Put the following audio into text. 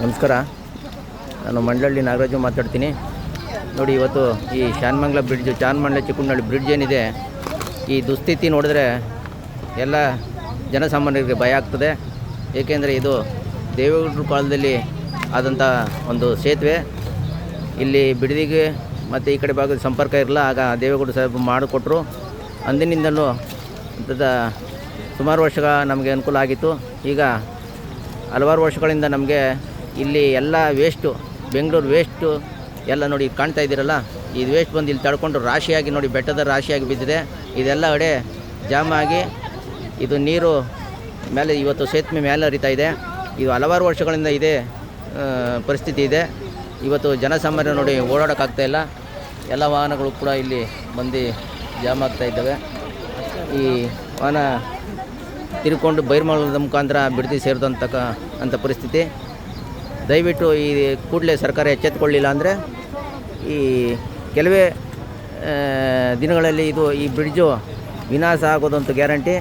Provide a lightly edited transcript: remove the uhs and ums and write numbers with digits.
ನಮಸ್ಕಾರ. ನಾನು ಮಂಡಳ್ಳಿ ನಾಗರಾಜು ಮಾತಾಡ್ತೀನಿ. ನೋಡಿ, ಇವತ್ತು ಈ ಶಾನ್ಮಂಗ್ಲ ಬ್ರಿಡ್ಜು, ಚಾನ್ಮಂಡ್ಲೆ ಚಿಕ್ಕುಂಡಳ್ಳಿ ಬ್ರಿಡ್ಜ್ ಏನಿದೆ, ಈ ದುಸ್ಥಿತಿ ನೋಡಿದ್ರೆ ಎಲ್ಲ ಜನಸಾಮಾನ್ಯರಿಗೆ ಭಯ ಆಗ್ತದೆ. ಏಕೆಂದರೆ ಇದು ದೇವೇಗೌಡರ ಕಾಲದಲ್ಲಿ ಆದಂಥ ಒಂದು ಸೇತುವೆ. ಇಲ್ಲಿ ಬಿಡದಿಗೆ ಮತ್ತು ಈ ಕಡೆ ಭಾಗದ ಸಂಪರ್ಕ ಇರಲ್ಲ. ಆಗ ದೇವೇಗೌಡ ಸಾಹೇಬ್ ಮಾಡಿಕೊಟ್ರು. ಅಂದಿನಿಂದಲೂ ಅಂಥದ್ದು ಸುಮಾರು ವರ್ಷಗಳ ನಮಗೆ ಅನುಕೂಲ ಆಗಿತ್ತು. ಈಗ ಹಲವಾರು ವರ್ಷಗಳಿಂದ ನಮಗೆ ಇಲ್ಲಿ ಎಲ್ಲ ವೇಸ್ಟು, ಬೆಂಗಳೂರು ವೇಸ್ಟು ಎಲ್ಲ ನೋಡಿ ಕಾಣ್ತಾ ಇದ್ದೀರಲ್ಲ, ಇದು ವೇಸ್ಟ್ ಬಂದು ಇಲ್ಲಿ ತಡ್ಕೊಂಡು ರಾಶಿಯಾಗಿ ನೋಡಿ, ಬೆಟ್ಟದ ರಾಶಿಯಾಗಿ ಬಿದ್ದಿದೆ. ಇದೆಲ್ಲ ಕಡೆ ಜಾಮ್ ಆಗಿ ಇದು ನೀರು ಮೇಲೆ ಇವತ್ತು ಸೇತುವೆ ಮೇಲೆ ಹರಿತಾ ಇದೆ. ಇದು ಹಲವಾರು ವರ್ಷಗಳಿಂದ ಇದೇ ಪರಿಸ್ಥಿತಿ ಇದೆ. ಇವತ್ತು ಜನಸಾಮಾನ್ಯರು ನೋಡಿ ಓಡಾಡೋಕ್ಕಾಗ್ತಾಯಿಲ್ಲ. ಎಲ್ಲ ವಾಹನಗಳು ಕೂಡ ಇಲ್ಲಿ ಬಂದು ಜಾಮ್ ಆಗ್ತಾ ಇದ್ದಾವೆ. ಈ ವಾಹನ ತಿರ್ಕೊಂಡು ಬೈರ್ಮಳದ ಮುಖಾಂತರ ಬಿಡದಿ ಸೇರಿದಂಥ ಪರಿಸ್ಥಿತಿ. ದಯವಿಟ್ಟು ಈ ಕೂಡಲೇ ಸರ್ಕಾರ ಎಚ್ಚೆತ್ತುಕೊಳ್ಳಿಲ್ಲ ಅಂದರೆ ಈ ಕೆಲವೇ ದಿನಗಳಲ್ಲಿ ಈ ಬ್ರಿಡ್ಜು ವಿನಾಶ ಆಗೋದಂತೂ ಗ್ಯಾರಂಟಿ.